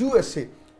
USA,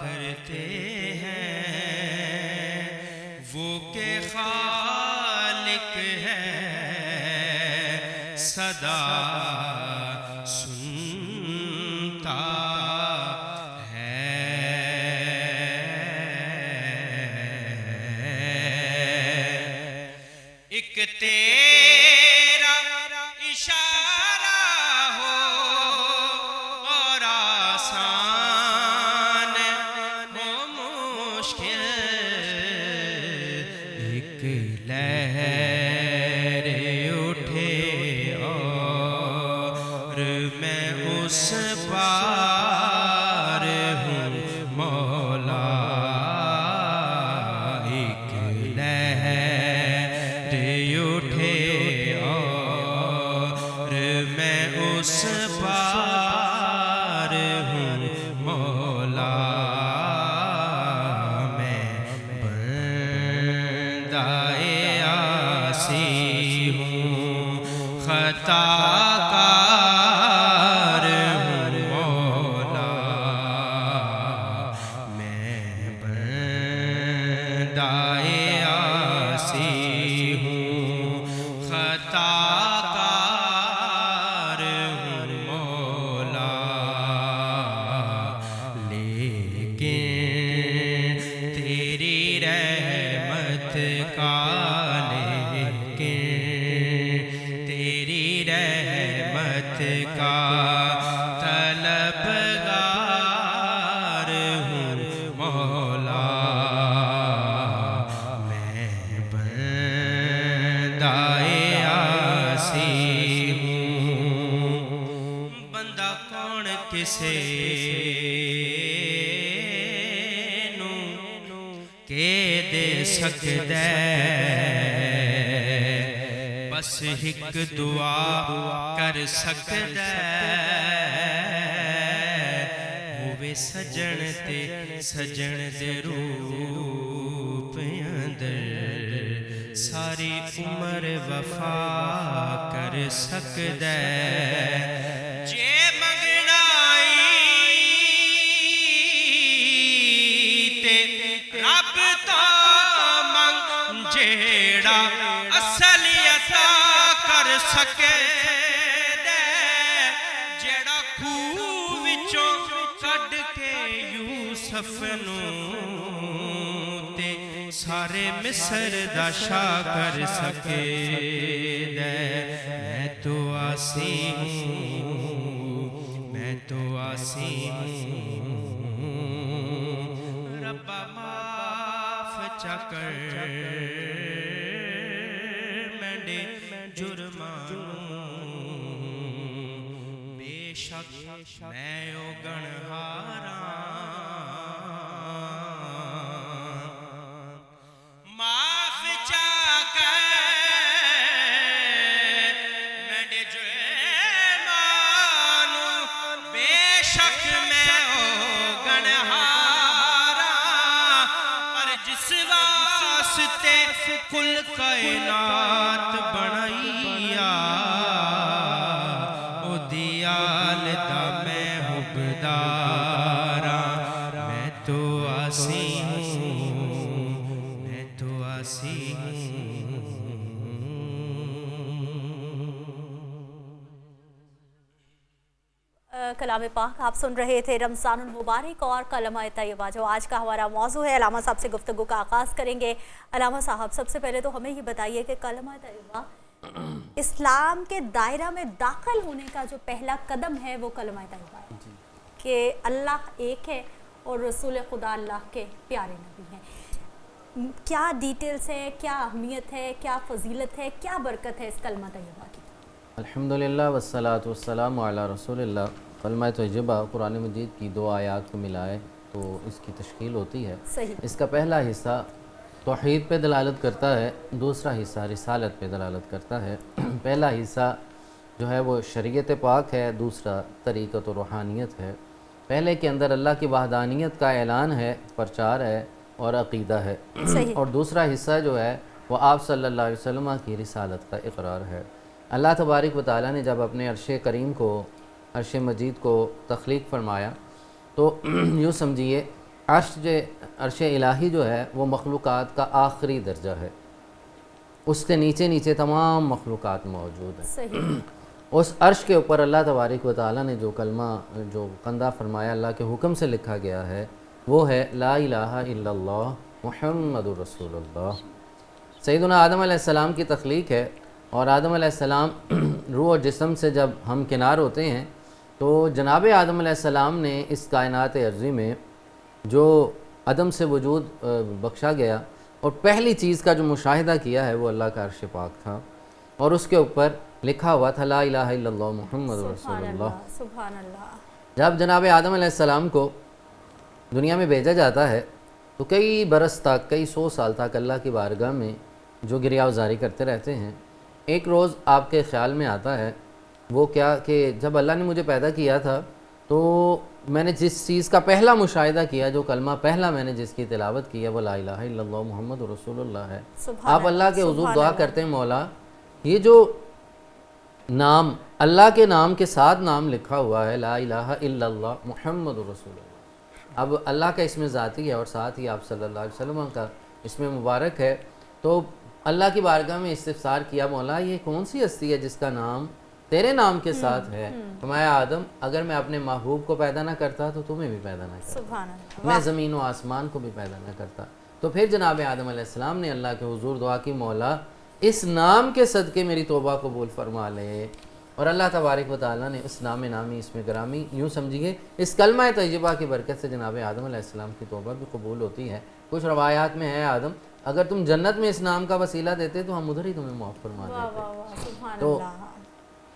کرتے ہیں وہ کہ خالق ہے صدا سنتا ہے ایک تیرا اشارہ ہو اور آسان ہو مشکل ایک لہر اٹھے اور میں اس پار ہوں مولا ایک لہر اٹھے اور میں اس پار ہوں مولا میں بندہ عاصی ہوں خطا کار ہوں مولا میں بندہ عاصی ہوں خطا کار ہوں مولا لیکن تیری رحمت کا تیری رحمت کا طلبگار ہوں مولا میں بندہ عاصی ہوں بندہ کون کسے کہ دے سکدا بس ایک دعا کر سکدا ہووے سجن تے سجن دے روپ اندر ساری عمر وفا کر سکدا جے منگنا تے رب تو منگ جیڑا اصل عطا کر سکے جیڑا خوہ وچوں کڈ کے یوسف نوں تے سارے مصر دا شاہ کر سکے میں تو عاصی ہوں میں تو عاصی ہوں ربا معاف چا کر میںڈے جرمانوں بے شک میں او گنہاراں معاف چا کر میںڈے جرمانوں بے شک میں او گنہاراں پر جس واسطے کل کائنات بنائیا او دیال دا میں حبداراں میں تو عاصی ہوں میں تو عاصی ہوں کلام پاک آپ سن رہے تھے رمضان المبارک اور کلمہ طیبہ جو آج کا ہمارا موضوع ہے۔ علامہ صاحب سے گفتگو کا آغاز کریں گے۔ علامہ صاحب سب سے پہلے تو ہمیں یہ بتائیے کہ کلمہ طیبہ اسلام کے دائرہ میں داخل ہونے کا جو پہلا قدم ہے وہ کلمہ طیبہ ہے کہ اللہ ایک ہے اور رسول خدا اللہ کے پیارے نبی ہیں۔ کیا ڈیٹیلز ہیں، کیا اہمیت ہے، کیا فضیلت ہے، کیا برکت ہے اس کلمہ طیبہ کی؟ الحمدللہ والصلاة والسلام علی رسول اللہ۔ کلمہ طیبہ قرآن مجید کی 2 آیات کو ملائے تو اس کی تشکیل ہوتی ہے۔ صحیح۔ اس کا پہلا حصہ توحید پہ دلالت کرتا ہے، دوسرا حصہ رسالت پہ دلالت کرتا ہے۔ پہلا حصہ جو ہے وہ شریعت پاک ہے، دوسرا طریقت و روحانیت ہے۔ پہلے کے اندر اللہ کی وحدانیت کا اعلان ہے، پرچار ہے اور عقیدہ ہے، اور دوسرا حصہ جو ہے وہ آپ صلی اللہ علیہ وسلم کی رسالت کا اقرار ہے۔ اللہ تبارک و تعالیٰ نے جب اپنے عرش کریم کو، عرش مجید کو تخلیق فرمایا تو یوں سمجھیے عرش الہی جو ہے وہ مخلوقات کا آخری درجہ ہے، اس کے نیچے نیچے تمام مخلوقات موجود ہیں۔ صحیح، اس عرش کے اوپر اللہ تبارک و تعالیٰ نے جو کلمہ جو قندہ فرمایا اللہ کے حکم سے لکھا گیا ہے وہ ہے لا الہ الا اللہ محمد رسول اللہ۔ سیدنا آدم علیہ السلام کی تخلیق ہے، اور آدم علیہ السلام روح اور جسم سے جب ہم کنار ہوتے ہیں تو جناب آدم علیہ السلام نے اس کائنات ارضی میں جو عدم سے وجود بخشا گیا اور پہلی چیز کا جو مشاہدہ کیا ہے وہ اللہ کا عرش پاک تھا، اور اس کے اوپر لکھا ہوا تھا لا الہ الا اللہ محمد رسول سبحان اللہ۔ اللہ، سبحان اللہ۔ جب جناب آدم علیہ السلام کو دنیا میں بھیجا جاتا ہے تو کئی برس تک، کئی 100 سال تک اللہ کی بارگاہ میں جو گریہ وزاری کرتے رہتے ہیں۔ ایک روز آپ کے خیال میں آتا ہے وہ کیا کہ جب اللہ نے مجھے پیدا کیا تھا تو میں نے جس چیز کا پہلا مشاہدہ کیا، جو کلمہ پہلا میں نے جس کی تلاوت کی ہے وہ لا الہ الا اللہ محمد رسول اللہ ہے۔ سبحان آپ اللہ کے حضور سبحان دعا اللہ۔ کرتے ہیں مولا یہ جو نام اللہ کے نام کے ساتھ نام لکھا ہوا ہے لا الہ الا اللہ محمد رسول اللہ، اب اللہ کا اسم ذاتی ہے اور ساتھ ہی آپ صلی اللہ علیہ وسلم کا اسم مبارک ہے، تو اللہ کی بارگاہ میں استفسار کیا مولا یہ کون سی ہستی ہے جس کا نام تیرے نام کے ساتھ ہے؟ فرمایا آدم اگر میں اپنے محبوب کو پیدا نہ کرتا تو تمہیں بھی پیدا نہ کرتا، سبحان اللہ، میں زمین و آسمان کو بھی پیدا نہ کرتا۔ تو پھر جناب آدم علیہ السلام نے اللہ کے حضور دعا کی مولا اس نام کے صدقے میری توبہ قبول فرما لے، اور اللہ تبارک و تعالیٰ نے اس نام نامی اسم گرامی یوں سمجھیے اس کلمہ طیبہ کی برکت سے جناب آدم علیہ السلام کی توبہ بھی قبول ہوتی ہے۔ کچھ روایات میں ہے آدم اگر تم جنت میں اس نام کا وسیلہ دیتے تو ہم ادھر ہی تمہیں معاف فرما واہ دیتے۔ واہ واہ، سبحان تو اللہ۔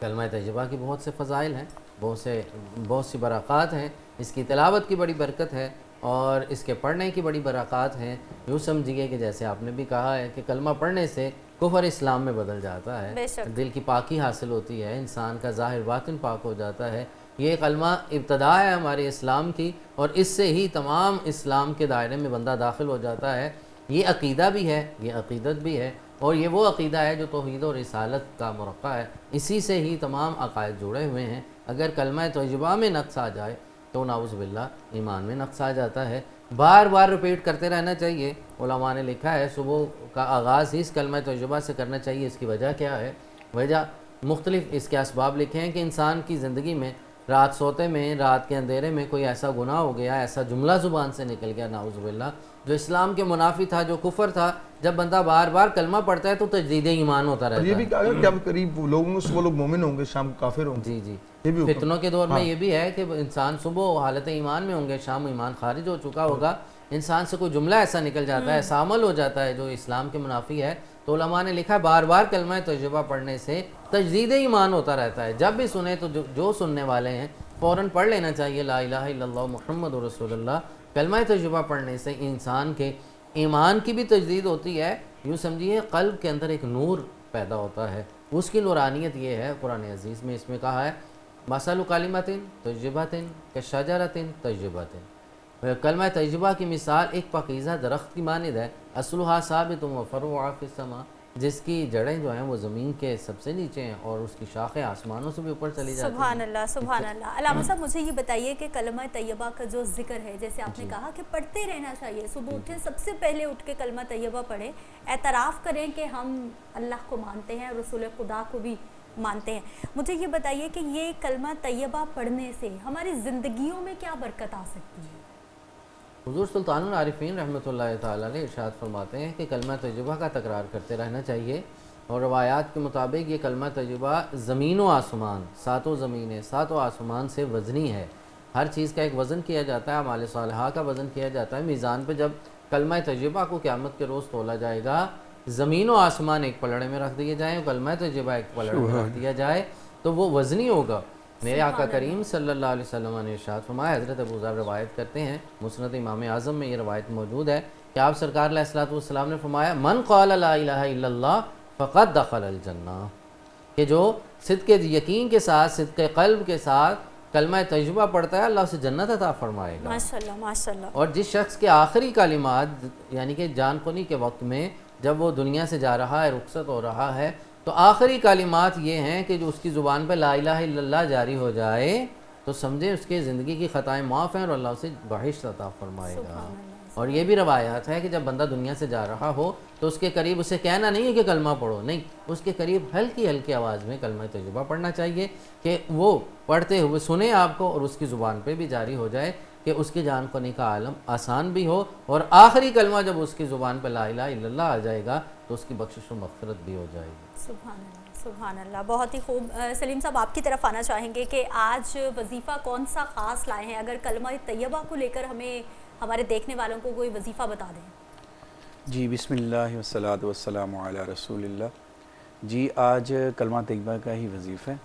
کلمہ طیبہ کی بہت سے فضائل ہیں، بہت سی برکات ہیں، اس کی تلاوت کی بڑی برکت ہے اور اس کے پڑھنے کی بڑی برکات ہیں۔ یوں سمجھیے کہ جیسے آپ نے بھی کہا ہے کہ کلمہ پڑھنے سے کفر اسلام میں بدل جاتا ہے، بے شک۔ دل کی پاکی حاصل ہوتی ہے، انسان کا ظاہر باطن پاک ہو جاتا ہے۔ یہ کلمہ ابتدا ہے ہمارے اسلام کی، اور اس سے ہی تمام اسلام کے دائرے میں بندہ داخل ہو جاتا ہے۔ یہ عقیدہ بھی ہے، یہ عقیدت بھی ہے، اور یہ وہ عقیدہ ہے جو توحید و رسالت کا مرقع ہے، اسی سے ہی تمام عقائد جڑے ہوئے ہیں۔ اگر کلمہ طیبہ میں نقص آ جائے تو نعوذ باللہ ایمان میں نقص آ جاتا ہے۔ بار بار ریپیٹ کرتے رہنا چاہیے۔ علماء نے لکھا ہے صبح کا آغاز ہی اس کلمہ طیبہ سے کرنا چاہیے۔ اس کی وجہ کیا ہے؟ وجہ مختلف اس کے اسباب لکھے ہیں کہ انسان کی زندگی میں رات سوتے میں، رات کے اندھیرے میں کوئی ایسا گناہ ہو گیا، ایسا جملہ زبان سے نکل گیا نعوذ باللہ جو اسلام کے منافی تھا، جو کفر تھا۔ جب بندہ بار بار کلمہ پڑھتا ہے تو تجدید ایمان ہوتا اور رہتا یہ ہے۔ بھی کہا گیا کہ اب قریب لوگوں میں صبح لوگ مومن ہوں گے، شام کو کافر ہوں گے۔ جی جی، یہ بھی فتنوں کے دور میں یہ بھی ہے کہ انسان صبح حالت ایمان میں ہوں گے، شام ایمان خارج ہو چکا ہوگا، انسان سے کوئی جملہ ایسا نکل جاتا ہے، ایسا عمل ہو جاتا ہے جو اسلام کے منافی ہے، تو علماء نے لکھا ہے بار بار کلمہ طیبہ پڑھنے سے تجدید ایمان ہوتا رہتا ہے۔ جب بھی سنیں تو جو سننے والے ہیں فوراً پڑھ لینا چاہیے لا الہ الا اللہ محمد رسول اللہ۔ کلمہ طیبہ پڑھنے سے انسان کے ایمان کی بھی تجدید ہوتی ہے، یوں سمجھیے قلب کے اندر ایک نور پیدا ہوتا ہے، اس کی نورانیت یہ ہے۔ قرآن عزیز میں اس میں کہا ہے مثل کلمۃ طیبۃ کشجرۃ طیبۃ، کلمہ طیبہ کی مثال ایک پاکیزہ درخت کی مانند ہے، اصلھا ثابت وفرعھا فی السماء، جس کی جڑیں جو ہیں وہ زمین کے سب سے نیچے ہیں اور اس کی شاخیں آسمانوں سے بھی اوپر چلی جاتی ہیں۔ سبحان اللہ، سبحان اللہ۔ علامہ صاحب مجھے یہ بتائیے کہ کلمہ طیبہ کا جو ذکر ہے، جیسے آپ نے کہا کہ پڑھتے رہنا چاہیے، صبح اٹھے سب سے پہلے اٹھ کے کلمہ طیبہ پڑھیں، اعتراف کریں کہ ہم اللہ کو مانتے ہیں، رسول خدا کو بھی مانتے ہیں۔ مجھے یہ بتائیے کہ یہ کلمہ طیبہ پڑھنے سے ہماری زندگیوں میں کیا برکت آ سکتی ہے؟ حضور سلطان العارفین رحمۃ اللہ تعالیٰ نے ارشاد فرماتے ہیں کہ کلمہ طیبہ کا تکرار کرتے رہنا چاہیے، اور روایات کے مطابق یہ کلمہ طیبہ زمین و آسمان، ساتوں زمینیں، ساتوں آسمان سے وزنی ہے۔ ہر چیز کا ایک وزن کیا جاتا ہے، اعمال صالحہ کا وزن کیا جاتا ہے۔ میزان پہ جب کلمہ طیبہ کو قیامت کے روز تولا جائے گا، زمین و آسمان ایک پلڑے میں رکھ دیے جائیں، کلمہ طیبہ ایک پلڑے میں رکھ دیا جائے تو وہ وزنی ہوگا۔ میرے آقا کریم صلی اللہ علیہ وسلم نے ارشاد فرمایا، حضرت ابوذر روایت کرتے ہیں، مسند امام اعظم میں یہ روایت موجود ہے کہ آپ سرکار علیہ الصلوۃ والسلام نے فرمایا من قال لا الہ الا اللہ فقد دخل الجنہ، کہ جو صدق یقین کے ساتھ، صدق قلب کے ساتھ کلمہ طیبہ پڑھتا ہے اللہ اسے جنت عطا فرمائے گا۔ ماشاءاللہ ماشاءاللہ۔ اور جس شخص کے آخری کلمات یعنی کہ جان کنی کے وقت میں جب وہ دنیا سے جا رہا ہے، رخصت ہو رہا ہے، تو آخری کلمات یہ ہیں کہ جو اس کی زبان پہ لا الہ الا اللہ جاری ہو جائے تو تو سمجھے اس کے زندگی کی خطائیں معاف ہیں اور اللہ اسے بخشش عطا فرمائے گا. اور یہ بھی روایات ہے کہ جب بندہ دنیا سے جا رہا ہو تو اس کے قریب اسے کہنا نہیں ہے کہ کلمہ پڑھو، نہیں، اس کے قریب ہلکی ہلکی آواز میں کلمہ طیبہ پڑھنا چاہیے کہ وہ پڑھتے ہوئے سنے آپ کو اور اس کی زبان پہ بھی جاری ہو جائے کہ اس کی جان کنی کا عالم آسان بھی ہو، اور آخری کلمہ جب اس کی زبان پہ لا الہ الا اللہ آ جائے گا تو اس کی بخشش و مغفرت بھی ہو جائے گی. سبحان اللہ، سبحان اللہ، بہت ہی خوب. سلیم صاحب آپ کی طرف آنا چاہیں گے کہ آج وظیفہ کون سا خاص لائے ہیں؟ اگر کلمہ طیبہ کو لے کر ہمیں ہمارے دیکھنے والوں کو کوئی وظیفہ بتا دیں. جی بسم اللہ والصلاۃ والسلام علی رسول اللہ. جی آج کلمہ طیبہ کا ہی وظیفہ ہے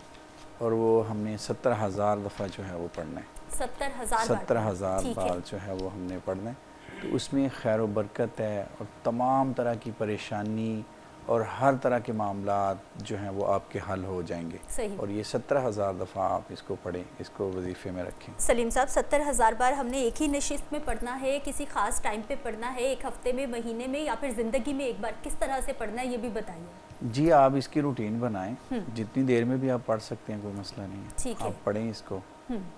اور وہ ہم نے 70,000 دفعہ جو ہے وہ پڑھنا ہے. 70,000 بار جو ہے وہ ہم نے پڑھنا ہے. تو اس میں خیر و برکت ہے اور تمام طرح کی پریشانی اور ہر طرح کے معاملات جو ہیں وہ آپ کے حل ہو جائیں گے. اور یہ 70,000 دفعہ آپ اس کو پڑھیں، اس کو وظیفے میں رکھیں. سلیم صاحب 70,000 بار ہم نے ایک ہی نشست میں پڑھنا ہے، کسی خاص ٹائم پہ پڑھنا ہے، ایک ہفتے میں، مہینے میں، یا پھر زندگی میں ایک بار؟ کس طرح سے پڑھنا ہے یہ بھی بتائیے. جی آپ اس کی روٹین بنائیں، جتنی دیر میں بھی آپ پڑھ سکتے ہیں، کوئی مسئلہ نہیں ہے. آپ پڑھیں اس کو،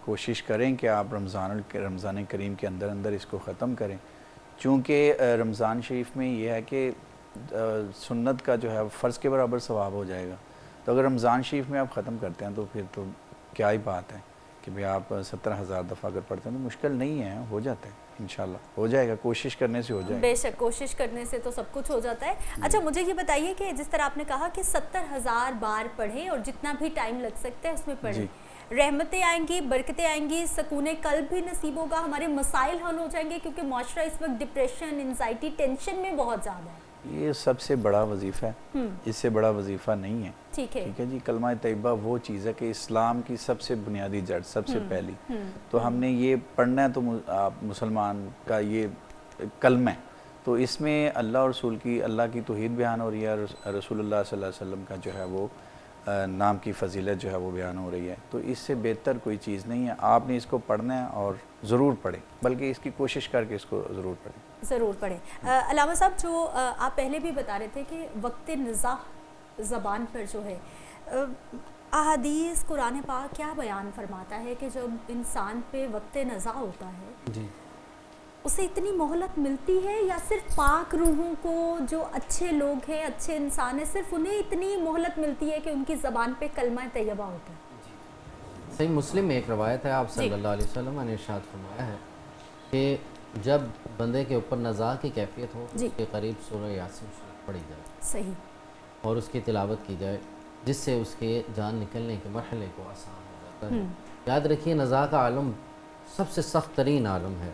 کوشش کریں کہ آپ رمضان کریم کے اندر اس کو ختم کریں. چونکہ رمضان شریف میں یہ ہے کہ سنت کا جو ہے فرض کے برابر ثواب ہو جائے گا. تو اگر رمضان شریف میں آپ ختم کرتے ہیں تو پھر تو کیا ہی بات ہے کہ بھئی آپ 70,000 دفعہ اگر پڑھتے ہیں تو مشکل نہیں ہے، ہو جاتا ہے، انشاءاللہ ہو جائے گا. کوشش کرنے سے ہو جائے گا. بے شک کوشش کرنے سے تو سب کچھ ہو جاتا ہے. اچھا مجھے یہ بتائیے کہ جس طرح آپ نے کہا کہ 70,000 بار پڑھیں اور جتنا بھی ٹائم لگ سکتا ہے اس میں پڑھیں، رحمتیں آئیں گی، برکتیں آئیں گی، سکون قلب بھی نصیب ہوگا، ہمارے مسائل حل ہو جائیں گے، کیونکہ معاشرہ اس وقت ڈپریشن، انزائٹی، ٹینشن میں بہت زیادہ ہے. یہ سب سے بڑا وظیفہ ہے، اس سے بڑا وظیفہ نہیں ہے. ٹھیک ہے جی. کلمہ طیبہ وہ چیز ہے کہ اسلام کی سب سے بنیادی جڑ، سب سے پہلی. تو ہم نے یہ پڑھنا ہے. تو آپ مسلمان کا یہ کلمہ ہے، تو اس میں اللہ اور رسول کی، اللہ کی توحید بیان ہو رہی ہے، رسول اللہ صلی اللہ علیہ وسلم کا جو ہے وہ نام کی فضیلت جو ہے وہ بیان ہو رہی ہے. تو اس سے بہتر کوئی چیز نہیں ہے. آپ نے اس کو پڑھنا ہے اور ضرور پڑھیں، بلکہ اس کی کوشش کر کے اس کو ضرور پڑھیں. ضرور پڑھیں. علامہ صاحب جو آپ پہلے بھی بتا رہے تھے کہ وقت نزاع زبان پر جو ہے، احادیث قرآن پاک کیا بیان فرماتا ہے کہ جب انسان پہ وقت نزاع ہوتا ہے جی اسے اتنی مہلت ملتی ہے، یا صرف پاک روحوں کو، جو اچھے لوگ ہیں، اچھے انسان ہیں، صرف انہیں اتنی مہلت ملتی ہے کہ ان کی زبان پہ کلمہ طیبہ ہوتا ہے؟ صحیح مسلم میں ایک روایت ہے، آپ صلی اللہ علیہ وسلم نے ارشاد فرمایا ہے کہ جب بندے کے اوپر نزاع کی کیفیت ہو اس کے قریب سورہ یاسین شریف پڑھی جائے، صحیح، اور اس کی تلاوت کی جائے، جس سے اس کے جان نکلنے کے مرحلے کو آسان ہو جاتا ہے. یاد رکھیے نزاع کا عالم سب سے سخت ترین عالم ہے،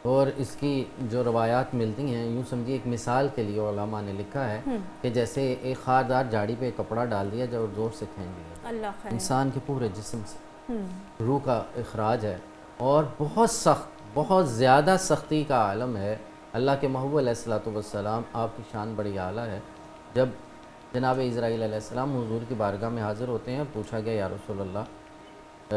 اور اس کی جو روایات ملتی ہیں، یوں سمجھیے ایک مثال کے لیے علماء نے لکھا ہے کہ جیسے ایک خاردار جاڑی پہ کپڑا ڈال دیا جائے اور زور سے کھینچ دیا جائے، انسان کے پورے جسم سے روح کا اخراج ہے، اور بہت سخت، بہت زیادہ سختی کا عالم ہے. اللہ کے محبوب علیہ الصلوۃ والسلام، آپ کی شان بڑی اعلیٰ ہے. جب جناب اسرائیل علیہ السلام حضور کی بارگاہ میں حاضر ہوتے ہیں، پوچھا گیا یا رسول اللہ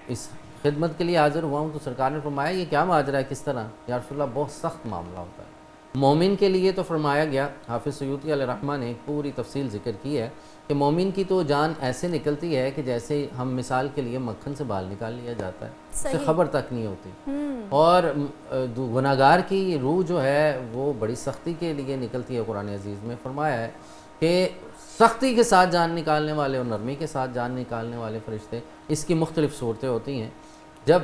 اس خدمت کے لیے حاضر ہوا ہوں، تو سرکار نے فرمایا یہ کیا ماجرا ہے، کس طرح؟ یا رسول اللہ بہت سخت معاملہ ہوتا ہے. مومن کے لیے تو فرمایا گیا، حافظ سیوطی علیہ الرحمہ نے ایک پوری تفصیل ذکر کی ہے کہ مومن کی تو جان ایسے نکلتی ہے کہ جیسے ہم مثال کے لیے مکھن سے بال نکال لیا جاتا ہے، اسے خبر تک نہیں ہوتی. اور گناہگار کی روح جو ہے وہ بڑی سختی کے لیے نکلتی ہے. قرآن عزیز میں فرمایا ہے کہ سختی کے ساتھ جان نکالنے والے اور نرمی کے ساتھ جان نکالنے والے فرشتے، اس کی مختلف صورتیں ہوتی ہیں. جب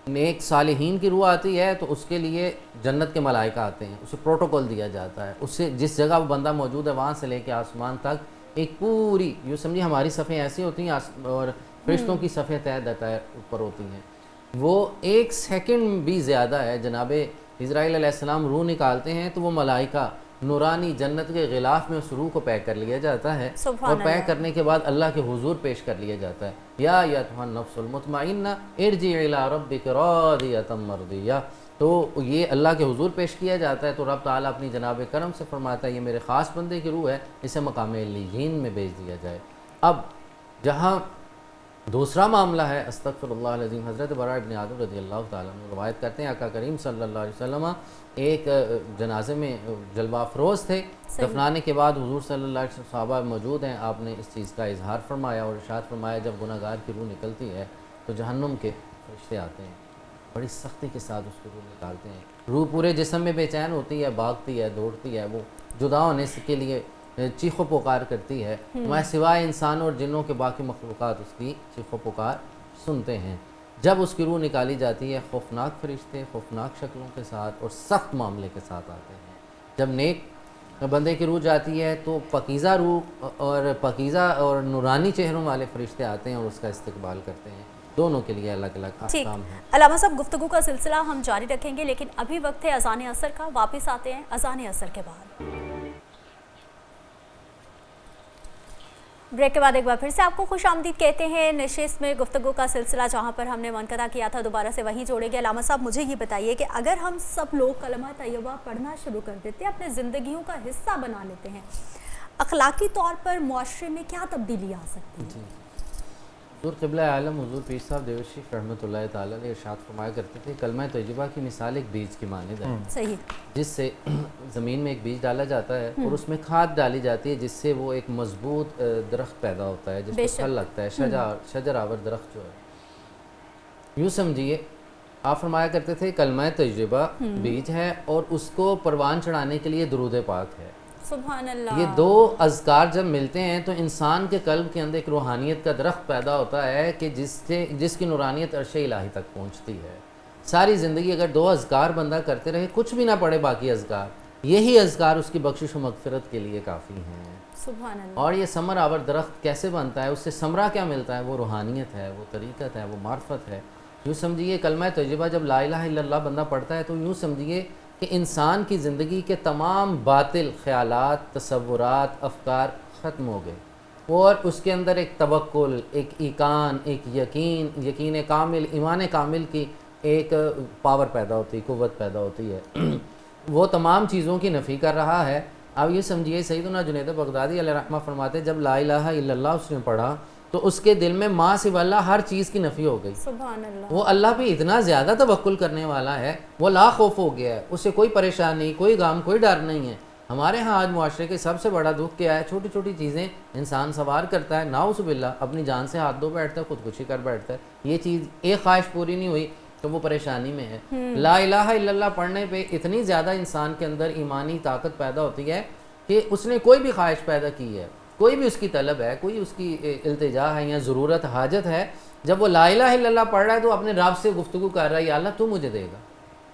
نیک صالحین کی روح آتی ہے تو اس کے لیے جنت کے ملائکہ آتے ہیں، اسے پروٹوکول دیا جاتا ہے، اسے جس جگہ وہ بندہ موجود ہے وہاں سے لے کے آسمان تک ایک پوری، یوں سمجھیے ہماری صفیں ایسی ہوتی ہیں اور فرشتوں کی صفیں طے طے اوپر ہوتی ہیں. وہ ایک سیکنڈ بھی زیادہ ہے. جناب اسرائیل علیہ السلام روح نکالتے ہیں تو وہ ملائکہ نورانی جنت کے غلاف میں اس روح کو پیک کر لیا جاتا ہے، اور پیک کرنے کے بعد اللہ کے حضور پیش کر لیا جاتا ہے. یا ایھا النفس المطمئنہ ارجعی الی ربک راضیۃ مرضیہ. تو یہ اللہ کے حضور پیش کیا جاتا ہے، تو رب تعالیٰ اپنی جناب کرم سے فرماتا ہے یہ میرے خاص بندے کی روح ہے، اسے مقام علیین میں بھیج دیا جائے. اب جہاں دوسرا معاملہ ہے، استغفر اللہ العظیم، حضرت براء ابن عازب رضی اللہ تعالیٰ عنہ روایت کرتے ہیں آقا کریم صلی اللہ علیہ وسلم ایک جنازے میں جلوہ افروز تھے. دفنانے کے بعد حضور صلی اللہ علیہ وسلم صحابہ موجود ہیں، آپ نے اس چیز کا اظہار فرمایا اور ارشاد فرمایا جب گناہگار کی روح نکلتی ہے تو جہنم کے فرشتے آتے ہیں، بڑی سختی کے ساتھ اس کی روح نکالتے ہیں، روح پورے جسم میں بے چین ہوتی ہے، بھاگتی ہے، دوڑتی ہے، وہ جدا ہونے کے لیے چیخ و پکار کرتی ہے، میں سوائے انسان اور جنوں کے باقی مخلوقات اس کی چیخ و پکار سنتے ہیں۔ جب اس کی روح نکالی جاتی ہے، خوفناک فرشتے خوفناک شکلوں کے ساتھ اور سخت معاملے کے ساتھ آتے ہیں۔ جب نیک بندے کی روح جاتی ہے تو پاکیزہ روح اور پاکیزہ اور نورانی چہروں والے فرشتے آتے ہیں اور اس کا استقبال کرتے ہیں۔ دونوں کے لیے الگ الگ احکام ہیں۔ علامہ صاحب گفتگو کا سلسلہ ہم جاری رکھیں گے، لیکن ابھی وقت ہے اذان عصر کا، واپس آتے ہیں اذان عصر کے بعد۔ بریک کے بعد ایک بار پھر سے آپ کو خوش آمدید کہتے ہیں نشست میں گفتگو کا سلسلہ جہاں پر ہم نے منقطع کیا تھا دوبارہ سے وہیں جوڑیں گے۔ علامہ صاحب مجھے یہ بتائیے کہ اگر ہم سب لوگ کلمہ طیبہ پڑھنا شروع کر دیتے ہیں، اپنے زندگیوں کا حصہ بنا لیتے ہیں، اخلاقی طور پر معاشرے میں کیا تبدیلی آ سکتی ہے؟ حضور قبلہ عالم حضور پیر صاحب دیوش شریف رحمۃ اللہ تعالی علیہ ارشاد فرمایا کرتے تھے کلمہ طیبہ کی مثال ایک بیج کی مانند ہے، صحیح، جس سے زمین میں ایک بیج ڈالا جاتا ہے اور اس میں کھاد ڈالی جاتی ہے، جس سے وہ ایک مضبوط درخت پیدا ہوتا ہے جس پہ پھل لگتا ہے، شجر آور درخت جو ہے۔ یوں سمجھیے آپ فرمایا کرتے تھے کلمہ طیبہ بیج ہے اور اس کو پروان چڑھانے کے لیے درود پاک ہے۔ سبحان اللہ۔ یہ دو اذکار جب ملتے ہیں تو انسان کے قلب کے اندر ایک روحانیت کا درخت پیدا ہوتا ہے کہ جس کی نورانیت عرش الہی تک پہنچتی ہے۔ ساری زندگی اگر دو اذکار بندہ کرتے رہے، کچھ بھی نہ پڑھے باقی اذکار، یہی اذکار اس کی بخشش و مغفرت کے لیے کافی ہیں۔ سبحان اللہ۔ اور یہ ثمر آور درخت کیسے بنتا ہے، اس سے ثمرہ کیا ملتا ہے؟ وہ روحانیت ہے، وہ طریقت ہے، وہ معرفت ہے۔ یوں سمجھیے کلمہ طیبہ جب لا الہ الا اللہ بندہ پڑھتا ہے تو یوں سمجھیے کہ انسان کی زندگی کے تمام باطل خیالات، تصورات، افکار ختم ہو گئے اور اس کے اندر ایک توکل، ایک ایقان، ایک یقین کامل، ایمان کامل کی ایک پاور پیدا ہوتی ہے، قوت پیدا ہوتی ہے۔ وہ تمام چیزوں کی نفی کر رہا ہے۔ اب یہ سمجھیے سیدنا جنید بغدادی علیہ رحمہ فرماتے جب لا الہ الا اللہ اس نے پڑھا تو اس کے دل میں ماں سوا اللہ ہر چیز کی نفی ہو گئی۔ سبحان اللہ۔ وہ اللہ پہ اتنا زیادہ توکل کرنے والا ہے، وہ لا خوف ہو گیا ہے، اسے کوئی پریشانی، کوئی غم، کوئی ڈر نہیں ہے۔ ہمارے ہاں آج معاشرے کے سب سے بڑا دکھ کیا ہے؟ چھوٹی چھوٹی چیزیں انسان سوار کرتا ہے، نعوذ باللہ اپنی جان سے ہاتھ دھو بیٹھتا ہے، خودکشی کر بیٹھتا ہے۔ یہ چیز ایک خواہش پوری نہیں ہوئی تو وہ پریشانی میں ہے۔ لا الہ الا اللہ پڑھنے پہ اتنی زیادہ انسان کے اندر ایمانی طاقت پیدا ہوتی ہے کہ اس نے کوئی بھی خواہش پیدا کی ہے، کوئی بھی اس کی طلب ہے، کوئی اس کی التجا ہے یا ضرورت حاجت ہے، جب وہ لا الہ الا اللہ پڑھ رہا ہے تو اپنے رب سے گفتگو کر رہا ہے، یا اللہ تو مجھے دے گا،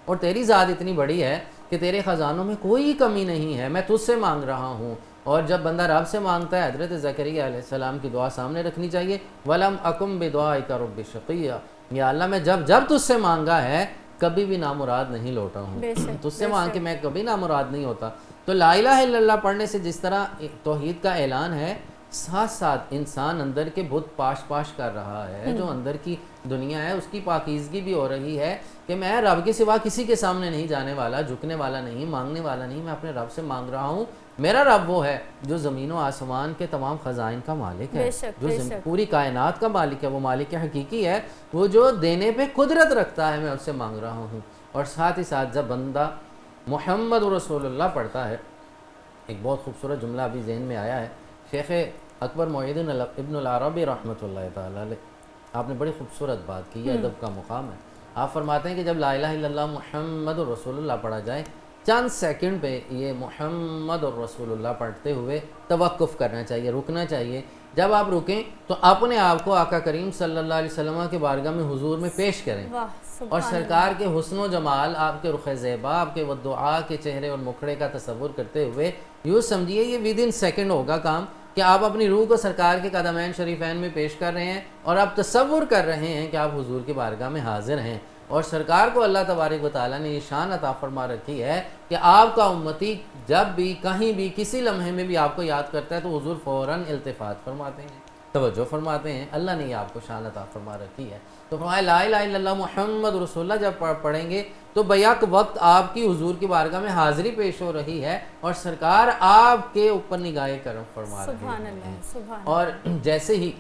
اور تیری ذات اتنی بڑی ہے کہ تیرے خزانوں میں کوئی کمی نہیں ہے، میں تجھ سے مانگ رہا ہوں۔ اور جب بندہ رب سے مانگتا ہے، حضرت زکریا علیہ السلام کی دعا سامنے رکھنی چاہیے، وَلَمْ أَكُمْ بِدُعَائِكَ رَبِّ شَقِيًّا، یا اللہ میں جب تجھ سے مانگا ہے کبھی بھی نامراد نہیں لوٹا ہوں، تجھ سے مانگ کے میں کبھی نامراد نہیں ہوتا۔ تو لا الہ الا اللہ پڑھنے سے جس طرح توحید کا اعلان ہے، ساتھ ساتھ انسان اندر کے بت پاش کر رہا ہے، جو اندر کی دنیا ہے اس کی پاکیزگی بھی ہو رہی ہے کہ میں رب کے سوا کسی کے سامنے نہیں جانے والا، جھکنے والا نہیں، مانگنے والا نہیں، میں اپنے رب سے مانگ رہا ہوں۔ میرا رب وہ ہے جو زمین و آسمان کے تمام خزائن کا مالک ہے، جو پوری کائنات کا مالک ہے، وہ مالک حقیقی ہے، وہ جو دینے پہ قدرت رکھتا ہے، میں اس سے مانگ رہا ہوں۔ اور ساتھ ہی ساتھ جب بندہ محمد رسول اللہ پڑھتا ہے، ایک بہت خوبصورت جملہ ابھی ذہن میں آیا ہے، شیخ اکبر محی الدین ابن العربی رحمۃ اللہ تعالی علیہ، آپ نے بڑی خوبصورت بات کی، یہ ادب کا مقام ہے۔ آپ فرماتے ہیں کہ جب لا الہ الا اللہ محمد رسول اللہ پڑھا جائے، چند سیکنڈ پہ یہ محمد رسول اللہ پڑھتے ہوئے توقف کرنا چاہیے، رکنا چاہیے۔ جب آپ رکیں تو اپنے آپ کو آقا کریم صلی اللہ علیہ وسلم کے بارگاہ میں حضور میں پیش کریں، اور سرکار کے حسن و جمال، آپ کے رخ زیبا، آپ کے ودعا کے چہرے اور مکھڑے کا تصور کرتے ہوئے یوں سمجھیے یہ ود ان سیکنڈ ہوگا کام کہ آپ اپنی روح کو سرکار کے قدمین شریفین میں پیش کر رہے ہیں، اور آپ تصور کر رہے ہیں کہ آپ حضور کی بارگاہ میں حاضر ہیں، اور سرکار کو اللہ تبارک و تعالیٰ نے یہ شان عطا فرما رکھی ہے کہ آپ کا امتی جب بھی کہیں بھی کسی لمحے میں بھی آپ کو یاد کرتا ہے تو حضور فوراً التفات فرماتے ہیں، توجہ فرماتے ہیں۔ اللہ نے یہ آپ کو شان عطا فرما رکھی ہے۔ تو فرمایا لا الہ الا اللہ محمد رسول اللہ جب پڑھیں گے تو بیک وقت آپ کی حضور کی بارگاہ میں حاضری پیش ہو رہی ہے، اور سرکار آپ کے اوپر نگاہ کرم فرما رہے ہیں۔ اور جیسے ہی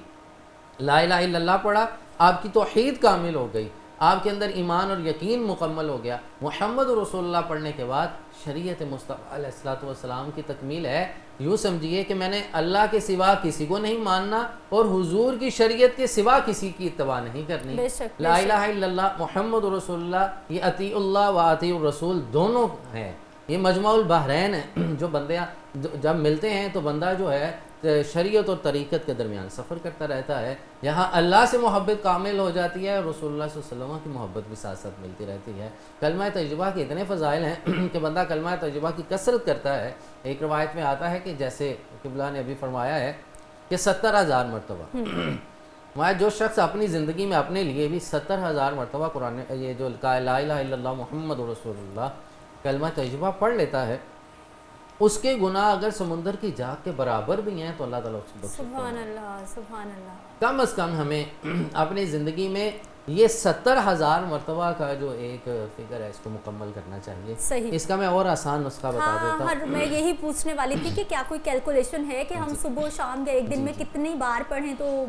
لا الہ الا اللہ پڑھا، آپ کی توحید کامل ہو گئی، آپ کے اندر ایمان اور یقین مکمل ہو گیا. محمد رسول اللہ پڑھنے کے بعد شریعت مصطفیٰ علیہ الصلوۃ والسلام کی تکمیل ہے. یوں سمجھیے کہ میں نے اللہ کے سوا کسی کو نہیں ماننا اور حضور کی شریعت کے سوا کسی کی اتباع نہیں کرنی. لا الہ الا اللہ محمد رسول اللہ، یہ اطیع اللہ و اطیع الرسول دونوں ہیں. یہ مجمع البحرین ہے. جو بندے جب ملتے ہیں تو بندہ جو ہے شریعت اور طریقت کے درمیان سفر کرتا رہتا ہے. یہاں اللہ سے محبت کامل ہو جاتی ہے اور رسول اللہ صلی اللہ علیہ وسلم کی محبت بھی ساتھ ساتھ ملتی رہتی ہے. کلمہ طیبہ کے اتنے فضائل ہیں کہ بندہ کلمہ طیبہ کی کثرت کرتا ہے. ایک روایت میں آتا ہے کہ جیسے قبلہ نے ابھی فرمایا ہے کہ 70,000 مرتبہ جو شخص اپنی زندگی میں اپنے لیے بھی 70,000 مرتبہ قرآن یہ جو لا الہ الا اللہ محمد رسول اللہ کلمہ طیبہ پڑھ لیتا ہے، اس کے گناہ اگر سمندر کی جھاگ کے برابر بھی ہیں تو اللہ تعالیٰ اس کو بخش دیتا ہے. سبحان اللہ سبحان اللہ. کم از کم ہمیں اپنی زندگی میں یہ 70,000 مرتبہ کا جو ایک فگر ہے اس کو مکمل کرنا چاہیے. صحیح. اس کا میں اور آسان نسخہ بتا دیتا ہوں. میں یہی پوچھنے والی تھی کہ کیا کوئی کیلکولیشن ہے کہ ہم صبح شام یا ایک دن میں کتنی بار پڑھیں تو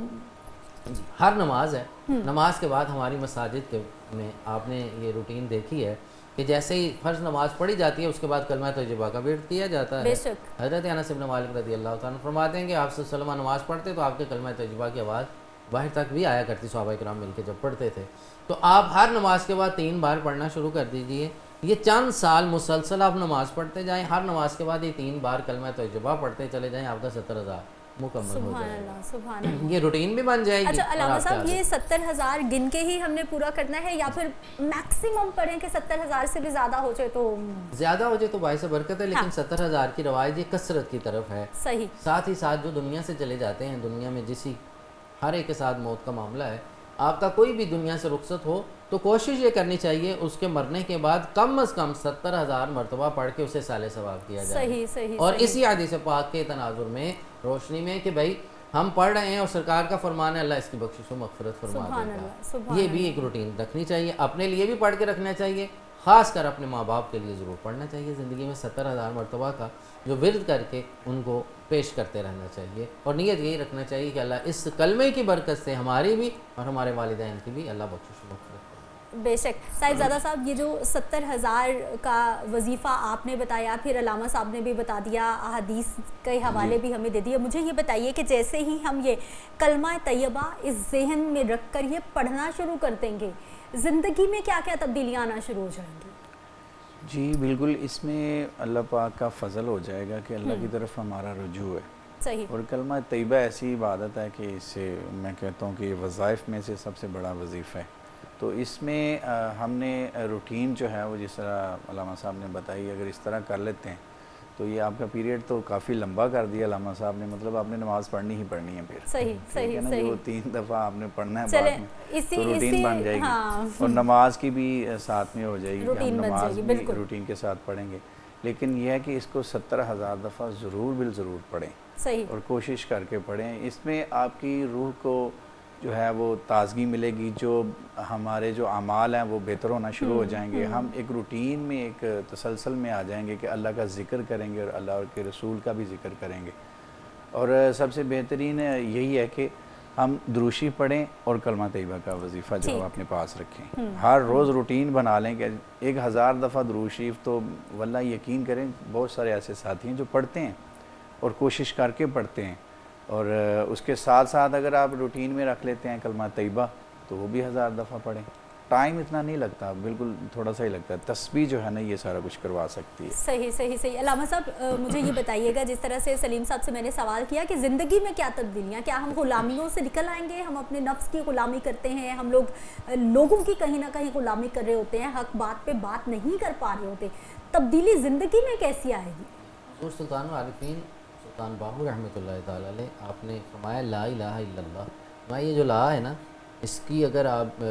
ہر نماز ہے. نماز کے بعد ہماری مساجد کے میں آپ نے یہ روٹین دیکھی ہے کہ جیسے ہی فرض نماز پڑھی جاتی ہے اس کے بعد کلمہ طیبہ کا ورد کیا جاتا ہے. حضرت انس بن مالک رضی اللہ تعالیٰ فرماتے ہیں کہ آپ صلی اللہ علیہ وسلم نماز پڑھتے تو آپ کے کلمہ طیبہ کی آواز باہر تک بھی آیا کرتی. صحابہ کرام مل کے جب پڑھتے تھے تو آپ ہر نماز کے بعد 3 بار پڑھنا شروع کر دیجئے. یہ چند سال مسلسل آپ نماز پڑھتے جائیں، ہر نماز کے بعد یہ 3 بار کلمہ طیبہ پڑھتے چلے جائیں، آپ کا 70,000 مکمل ہو جائے گا. سبحان اللہ. یہ روٹین بھی بن جائے گی. اچھا علامہ صاحب یہ 70,000 گن کے ہی ہم نے پورا کرنا ہے یا پھر میکسیمم پڑھیں کہ 70,000 سے بھی زیادہ ہو جائے تو زیادہ ہو جائے تو باعث برکت ہے، لیکن 70,000 کی روایت یہ کثرت کی طرف ہے. صحیح. ساتھ ہی ساتھ جو دنیا سے چلے جاتے ہیں، دنیا میں ہر ایک کے ساتھ موت کا معاملہ ہے. آپ کا کوئی بھی دنیا سے رخصت ہو تو کوشش یہ کرنی چاہیے اس کے مرنے کے بعد کم از کم 70,000 مرتبہ پڑھ کے اسے صالح ثواب کیا جائے. صحیح صحیح. اور اسی حدیث پاک کے تناظر میں روشنی میں کہ بھائی ہم پڑھ رہے ہیں اور سرکار کا فرمان ہے اللہ اس کی بخشش و مغفرت فرما دیتا ہے. یہ بھی ایک روٹین رکھنی چاہیے. اپنے لیے بھی پڑھ کے رکھنا چاہیے، خاص کر اپنے ماں باپ کے لیے ضرور پڑھنا چاہیے. زندگی میں 70,000 مرتبہ کا جو ورد کر کے ان کو پیش کرتے رہنا چاہیے اور نیت یہی رکھنا چاہیے کہ اللہ اس کلمے کی برکت سے ہماری بھی اور ہمارے والدین کی بھی اللہ بخشش و مغفرت. بے شک. صاحبزادہ صاحب یہ جو 70,000 کا وظیفہ آپ نے بتایا، پھر علامہ صاحب نے بھی بتا دیا، احادیث کے حوالے بھی ہمیں دے دیا. مجھے یہ بتائیے کہ جیسے ہی ہم یہ کلمہ طیبہ اس ذہن میں رکھ کر یہ پڑھنا شروع کر دیں گے، زندگی میں کیا کیا تبدیلیاں آنا شروع ہو جائیں گی؟ جی بالکل، اس میں اللہ پاک کا فضل ہو جائے گا کہ اللہ کی طرف ہمارا رجوع ہے. صحیح. اور کلمہ طیبہ ایسی عبادت ہے کہ اس سے میں کہتا ہوں کہ یہ وظائف میں سے سب سے بڑا وظیفہ ہے. تو اس میں ہم نے روٹین جو ہے وہ جس طرح علامہ صاحب نے بتائی، اگر اس طرح کر لیتے ہیں تو یہ آپ کا پیریڈ تو کافی لمبا کر دیا علامہ صاحب نے. مطلب آپ نے نماز پڑھنی ہی پڑھنی ہے پھر. صحیح صحیح صحیح. وہ 3 دفعہ آپ نے پڑھنا ہے بعد میں تو روٹین بن جائے گی. ہاں. اور نماز کی بھی ساتھ میں ہو جائے گی کہ ہم روٹین بن نماز جائے گی. بھی بالکل روٹین کے ساتھ پڑھیں گے. لیکن یہ ہے کہ اس کو 70,000 دفعہ ضرور بالضرور پڑھیں صحیح اور کوشش کر کے پڑھیں. اس میں آپ کی روح کو جو ہے وہ تازگی ملے گی، جو ہمارے جو اعمال ہیں وہ بہتر ہونا شروع ہو جائیں گے. ہم ایک روٹین میں ایک تسلسل میں آ جائیں گے کہ اللہ کا ذکر کریں گے اور اللہ کے رسول کا بھی ذکر کریں گے. اور سب سے بہترین یہی ہے کہ ہم دروشی پڑھیں اور کلمہ طیبہ کا وظیفہ جو اپنے پاس رکھیں. ہر روز روٹین بنا لیں کہ 1000 دفعہ درود شریف تو واللہ یقین کریں بہت سارے ایسے ساتھی ہیں جو پڑھتے ہیں اور کوشش کر کے پڑھتے ہیں. اور اس کے ساتھ ساتھ اگر آپ روٹین میں رکھ لیتے ہیں کلمہ طیبہ تو وہ بھی 1000 دفعہ پڑھیں. ٹائم اتنا نہیں لگتا، بالکل تھوڑا سا ہی لگتا ہے. تسبیح جو ہے نا یہ سارا کچھ کروا سکتی ہے. صحیح صحیح صحیح. علامہ صاحب مجھے یہ بتائیے گا، جس طرح سے سلیم صاحب سے میں نے سوال کیا کہ زندگی میں کیا تبدیلیاں، کیا ہم غلامیوں سے نکل آئیں گے؟ ہم اپنے نفس کی غلامی کرتے ہیں، ہم لوگوں کی کہیں نہ کہیں غلامی کر رہے ہوتے ہیں، حق بات پہ بات نہیں کر پا رہے ہوتے. تبدیلی زندگی میں کیسی آئے گی؟ حضور سلطان العارفین سلطان باہو رحمۃ اللہ تعالیٰ علیہ آپ نے فرمایا لا الہ الا اللہ. میں یہ جو لا ہے نا اس کی اگر آپ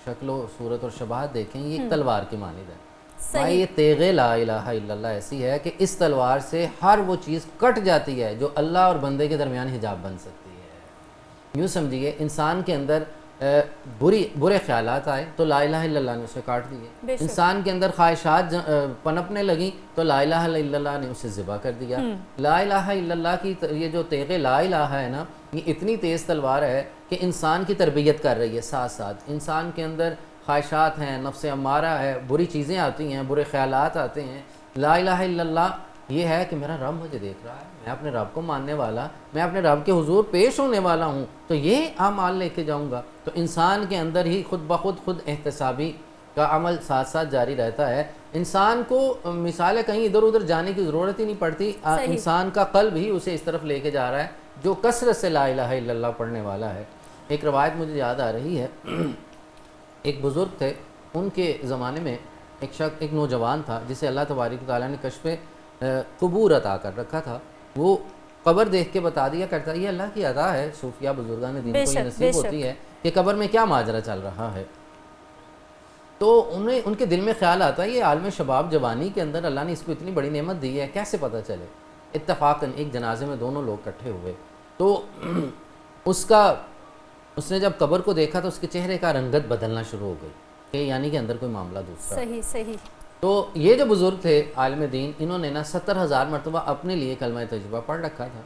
شکل و صورت اور شباہت دیکھیں یہ ایک تلوار کی مانند ہے. یہ تیغ لا الہ الا اللہ ایسی ہے کہ اس تلوار سے ہر وہ چیز کٹ جاتی ہے جو اللہ اور بندے کے درمیان حجاب بن سکتی ہے. یوں سمجھیے انسان کے اندر برے خیالات آئے تو لا الہ الا اللہ نے اسے کاٹ دیے. انسان کے اندر خواہشات پنپنے لگیں تو لا الہ الا اللہ نے اسے ذبح کر دیا. لا الہ الا اللہ کی یہ جو تیغ لا الہ ہے نا یہ اتنی تیز تلوار ہے کہ انسان کی تربیت کر رہی ہے، ساتھ ساتھ انسان کے اندر خواہشات ہیں، نفس امارہ ہے، بری چیزیں آتی ہیں، برے خیالات آتے ہیں. لا الہ الا اللہ یہ ہے کہ میرا رب مجھے دیکھ رہا ہے، میں اپنے رب کو ماننے والا، میں اپنے رب کے حضور پیش ہونے والا ہوں، تو یہ اعمال لے کے جاؤں گا. تو انسان کے اندر ہی خود بخود خود احتسابی کا عمل ساتھ ساتھ جاری رہتا ہے. انسان کو مثالیں کہیں ادھر ادھر جانے کی ضرورت ہی نہیں پڑتی. انسان کا قلب ہی اسے اس طرف لے کے جا رہا ہے جو کثرت سے لا الہ الا اللہ پڑھنے والا ہے. ایک روایت مجھے یاد آ رہی ہے، ایک بزرگ تھے، ان کے زمانے میں ایک نوجوان تھا جسے اللہ تبارک و تعالیٰ نے کشف قبور عطا کر رکھا تھا. وہ قبر دیکھ کے بتا دیا کرتا، یہ اللہ کی عطا ہے، صوفیہ بزرگان دین کو یہ نصیب ہوتی ہے کہ قبر میں کیا ماجرا چل رہا ہے. تو ان کے دل میں خیال آتا ہے یہ عالم شباب جوانی کے اندر اللہ نے اس کو اتنی بڑی نعمت دی ہے، کیسے پتہ چلے. اتفاقاً ایک جنازے میں دونوں لوگ اکٹھے ہوئے تو اس نے جب قبر کو دیکھا تو اس کے چہرے کا رنگت بدلنا شروع ہو گئی کہ یعنی کہ اندر کوئی معاملہ دوسرا. صحیح. تو یہ جو بزرگ تھے عالم دین، انہوں نے نا 70,000 مرتبہ اپنے لیے کلمہ تجربہ پڑھ رکھا تھا.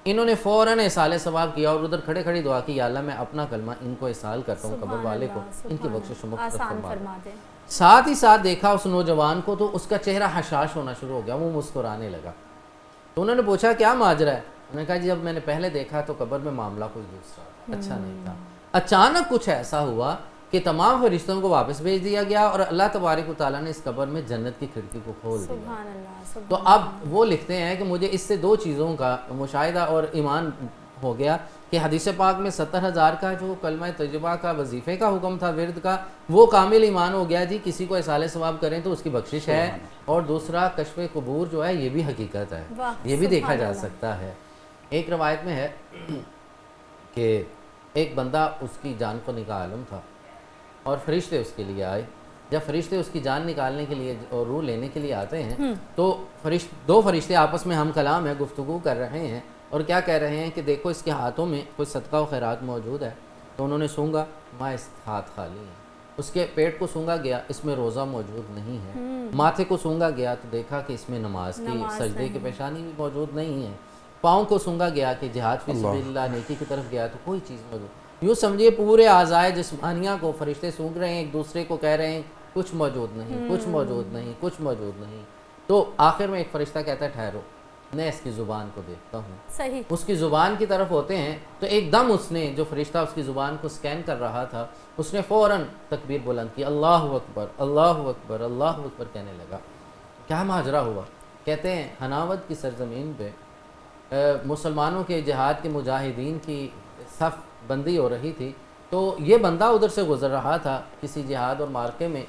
انہوں نے فوراً احسال ثواب کیا اور ادھر کھڑے کھڑی دعا کی، یا اللہ میں اپنا کلمہ ان کو احسال کرتا ہوں، قبر والے کو ان کی بخشش و مغفرت فرما دے. ساتھ ہی ساتھ دیکھا اس نوجوان کو تو اس کا چہرہ حشاش ہونا شروع ہو گیا، وہ مسکرانے لگا. تو انہوں نے پوچھا کیا ماجرا ہے؟ انہوں نے کہا جی جب میں نے پہلے دیکھا تو قبر میں معاملہ کوئی دوسرا اچھا نہیں تھا. اچانک کچھ ایسا ہوا کہ تمام فرشتوں کو واپس بھیج دیا گیا اور اللہ تبارک و تعالیٰ نے اس قبر میں جنت کی کھڑکی کو کھول دیا. تو اب وہ لکھتے ہیں کہ مجھے اس سے 2 چیزوں کا مشاہدہ اور ایمان ہو گیا کہ حدیث پاک میں 70,000 کا جو کلمہ تجربہ کا وظیفے کا حکم تھا، ورد کا، وہ کامل ایمان ہو گیا جی. کسی کو احسال ثواب کریں تو اس کی بخشش ہے. اور دوسرا کشف قبور جو ہے یہ بھی حقیقت ہے، یہ بھی دیکھا جا سکتا ہے. ایک روایت میں ہے کہ ایک بندہ اس کی جان کو نکاح عالم تھا اور فرشتے اس کے لیے آئے. جب فرشتے اس کی جان نکالنے کے لیے اور روح لینے کے لیے آتے ہیں تو 2 فرشتے آپس میں ہم کلام ہیں، گفتگو کر رہے ہیں اور کیا کہہ رہے ہیں کہ دیکھو اس کے ہاتھوں میں کوئی صدقہ و خیرات موجود ہے. تو انہوں نے سونگا، ماں اس ہاتھ خالی ہیں. اس کے پیٹ کو سونگا گیا، اس میں روزہ موجود نہیں ہے. ماتھے کو سونگا گیا تو دیکھا کہ اس میں نماز کی سجدے کی پیشانی بھی موجود نہیں ہے. پاؤں کو سونگا گیا کہ جہاد فی سبیل اللہ نیکی کی طرف گیا تو کوئی چیز موجود. یوں سمجھیے پورے اعضائے جسمانیہ کو فرشتے سونگ رہے ہیں، ایک دوسرے کو کہہ رہے ہیں کچھ موجود نہیں، کچھ موجود نہیں، کچھ موجود نہیں. تو آخر میں ایک فرشتہ کہتا ہے ٹھہرو، میں اس کی زبان کو دیکھتا ہوں. صحیح. اس کی زبان کی طرف ہوتے ہیں تو ایک دم اس نے جو فرشتہ اس کی زبان کو سکین کر رہا تھا اس نے فوراً تکبیر بلند کی، اللہ اکبر اللہ اکبر اللہ اکبر کہنے لگا. کیا ماجرا ہوا؟ کہتے ہیں ہناوت کی سرزمین پہ مسلمانوں کے جہاد کے مجاہدین کی صف بندی ہو رہی تھی. تو یہ بندہ ادھر سے گزر رہا تھا، کسی جہاد اور مارکے میں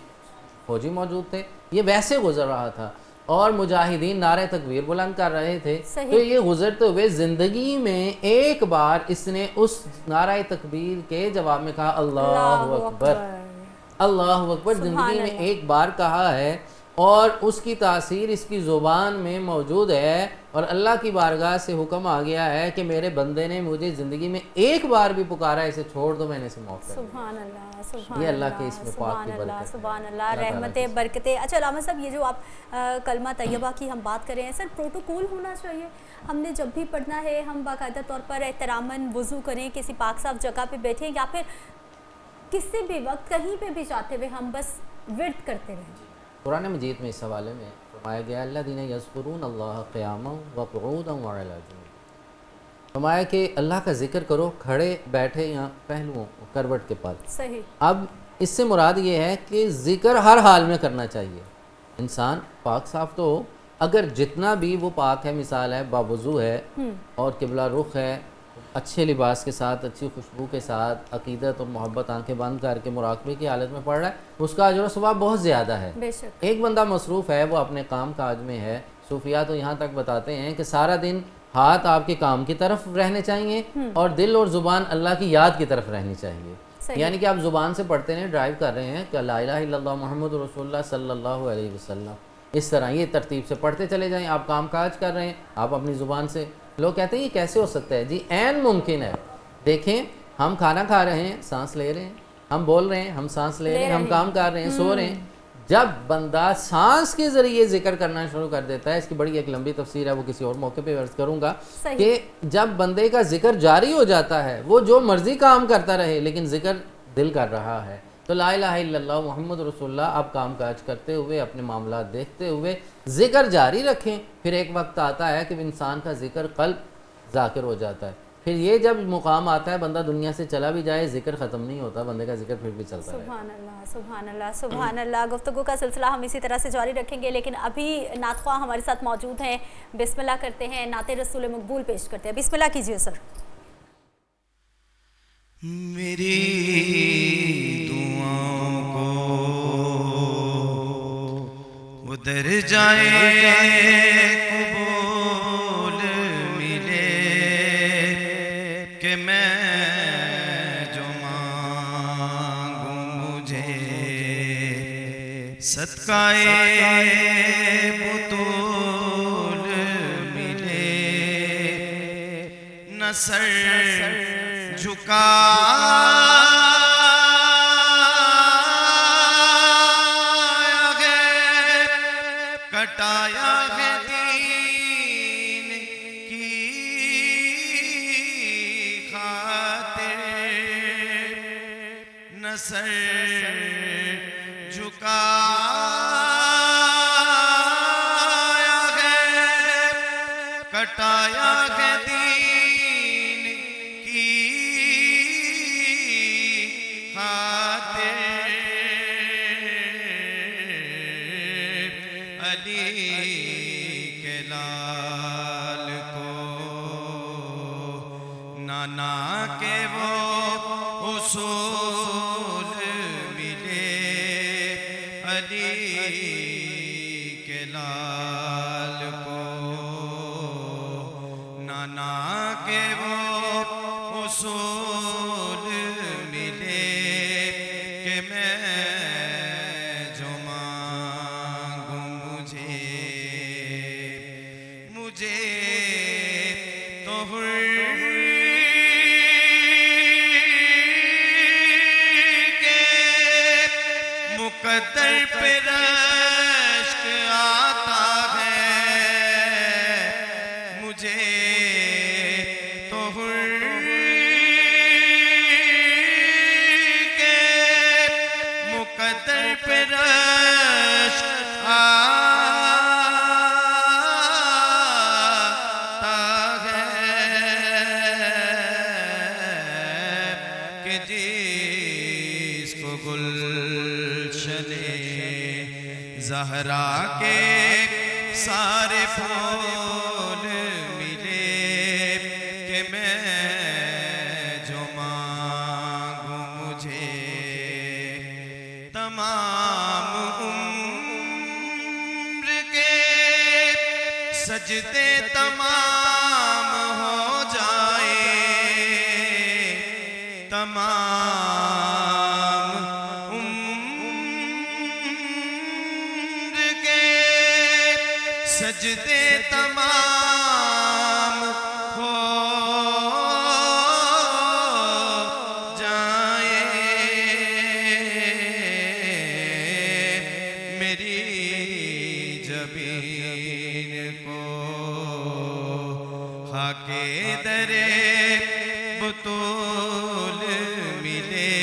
فوجی موجود تھے، یہ ویسے گزر رہا تھا اور مجاہدین نعرہ تکبیر بلند کر رہے تھے. تو یہ گزرتے ہوئے زندگی میں ایک بار اس نے اس نعرہ تکبیر کے جواب میں کہا اللہ اکبر، اللہ اکبر. زندگی میں ایک بار کہا ہے اور اس کی تاثیر اس کی زبان میں موجود ہے اور اللہ کی بارگاہ سے حکم آ گیا ہے کہ میرے بندے نے مجھے زندگی میں ایک بار بھی پکارا، اسے چھوڑ دو، میں نے اسے معاف کر دیا. سبحان اللہ، سبحان یہ اللہ کے اس میں پاک کی برکت ہے، سبحان اللہ، رحمتیں برکتیں. اچھا علامہ صاحب، یہ جو آپ کلمہ طیبہ کی ہم بات کر رہے ہیں، سر پروٹوکول ہونا چاہیے. ہم نے جب بھی پڑھنا ہے ہم باقاعدہ طور پر احتراماً وضو کریں، کسی پاک صاف جگہ پہ بیٹھیں یا پھر کسی بھی وقت کہیں پہ بھی جاتے ہوئے ہم بس ورد کرتے رہیں؟ قرآن مجید میں اس حوالے میں فرمایا گیا الذین یذکرون اللہ قیاما وقعودا وعلی جنوب. فرمایا کہ اللہ کا ذکر کرو کھڑے بیٹھے یا پہلوؤں کروٹ کے پاس. صحیح. اب اس سے مراد یہ ہے کہ ذکر ہر حال میں کرنا چاہیے. انسان پاک صاف تو ہو، اگر جتنا بھی وہ پاک ہے، مثال ہے باوضو ہے اور قبلہ رخ ہے، اچھے لباس کے ساتھ، اچھی خوشبو کے ساتھ، عقیدت اور محبت آنکھیں بند کر کے مراقبے کی حالت میں پڑھ رہا ہے، اس کا اجر و ثواب بہت زیادہ ہے. بے شک. ایک بندہ مصروف ہے، وہ اپنے کام کاج میں ہے. صوفیہ تو یہاں تک بتاتے ہیں کہ سارا دن ہاتھ آپ کے کام کی طرف رہنے چاہیے اور دل اور زبان اللہ کی یاد کی طرف رہنی چاہیے. یعنی کہ آپ زبان سے پڑھتے ہیں، ڈرائیو کر رہے ہیں کہ لا الہ الا اللہ محمد رسول اللہ صلی اللہ علیہ وسلم، اس طرح یہ ترتیب سے پڑھتے چلے جائیں. آپ کام کاج کر رہے ہیں، آپ اپنی زبان سے. لوگ کہتے ہیں یہ کیسے ہو سکتا ہے؟ جی عین ممکن ہے. دیکھیں ہم کھانا کھا رہے ہیں، سانس لے رہے ہیں، ہم بول رہے ہیں، ہم سانس لے رہے ہیں، ہم کام کر رہے ہیں، سو رہے ہیں. جب بندہ سانس کے ذریعے ذکر کرنا شروع کر دیتا ہے، اس کی بڑی ایک لمبی تفسیر ہے، وہ کسی اور موقع پہ عرض کروں گا، کہ جب بندے کا ذکر جاری ہو جاتا ہے، وہ جو مرضی کام کرتا رہے لیکن ذکر دل کر رہا ہے، تو لا الہ الا اللہ محمد رسول اللہ آپ کام کاج کرتے ہوئے اپنے معاملات دیکھتے ہوئے ذکر جاری رکھیں. پھر ایک وقت آتا ہے کہ انسان کا ذکر قلب ذاکر ہو جاتا ہے. پھر یہ جب مقام آتا ہے بندہ دنیا سے چلا بھی جائے ذکر ختم نہیں ہوتا, بندے کا ذکر پھر بھی چلتا ہے. سبحان اللہ سبحان اللہ سبحان اللہ. گفتگو کا سلسلہ ہم اسی طرح سے جاری رکھیں گے, لیکن ابھی نعت خواہ ہمارے ساتھ موجود ہیں. بسم اللہ کرتے ہیں, نعت رسول مقبول پیش کرتے ہیں. بسم اللہ کیجیے سر. میری دعاؤں کو ادھر جائے قبول ملے کہ میں جو مانگوں مجھے صدقہ بطول ملے. نہ سر جھکایا ہے کٹایا ہے دین کی خاطر. نہ سر جھکایا ہے کٹایا ہے دین کی خاطر. علی کے لال کو نانا کے وہ اصول ملے. علی کے لال کو نانا کے وہ اصول ملے کہ میں جو مانگوں مجھے تو مقدر پہ رشک آتا ہے. مجھے تو مقدر پہ رشک آتا ہے کہ جس کو زہرا کے سارے پھول ملے کہ میں جو مانگوں مجھے تمام عمر کے سجدے تمام ہو جائے. تمام سجدے تمام ہو جائیں. میری جبین کو خاک در بطول ملے.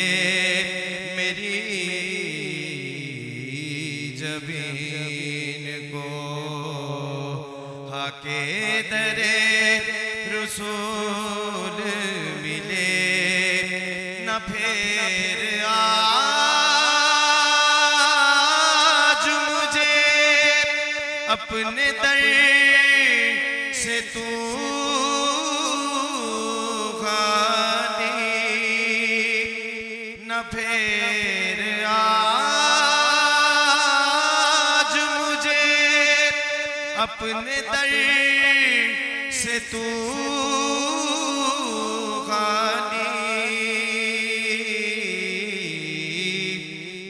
میری جبین کو کے در رسول ملے. نہ پھر آج مجھے اپنے در سے تو خالی. نہ پھر آج مجھے اپنے در سے تو خالی